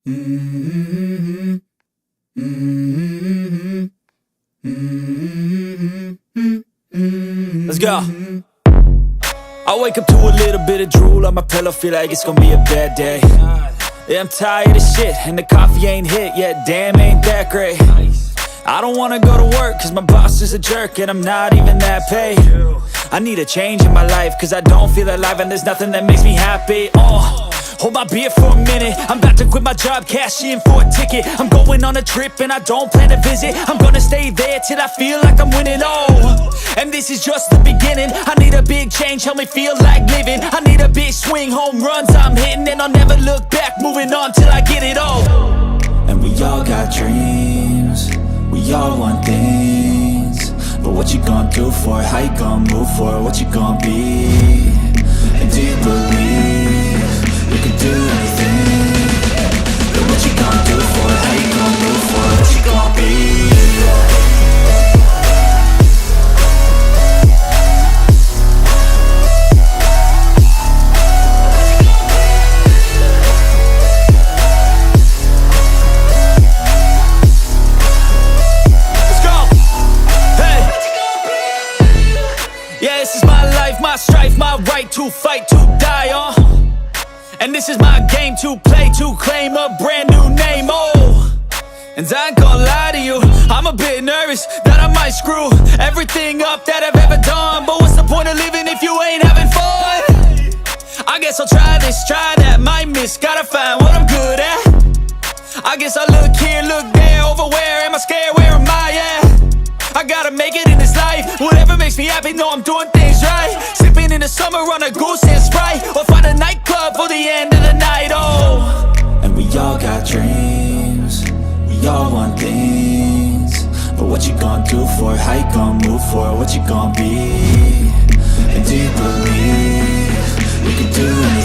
Let's go. I wake up to a little bit of drool on my pillow, feel like it's gonna be a bad day. Yeah, I'm tired of shit, and the coffee ain't hit yet, damn, ain't that great. I don't wanna go to work, cause my boss is a jerk, and I'm not even that paid. I need a change in my life, cause I don't feel alive, and there's nothing that makes me happy. Hold my beer for a minute, I'm about to quit my job, cash in for a ticket. I'm going on a trip and I don't plan to visit. I'm gonna stay there till I feel like I'm winning, and this is just the beginning. I need a big change, help me feel like living. I need a big swing, home runs I'm hitting, and I'll never look back, moving on till I get it all. And we all got dreams, we all want things, but what you gonna do for it? How you gonna move for it? What you gonna be? And do you believe you can do anything? But what you gonna do for it? How you gonna move for it? What you gonna be? Let's go! Hey! Yeah, this is my life, my strife, my right to fight, to die on. And this is my game to play, to claim a brand new name, And I ain't gonna lie to you, I'm a bit nervous that I might screw everything up that I've ever done. But what's the point of living if you ain't having fun? I guess I'll try this, try that, might miss, gotta find what I'm good at. I guess I look here, look there, over where am I scared, where am I at? I gotta make it in this life, whatever makes me happy, know I'm doing things right. Sipping in the summer on a goose and Sprite, or find a nightclub for the end of the night, And we all got dreams, we all want things, but what you gonna do for it? How you gonna move for it? What you gonna be? And do you believe you can do anything?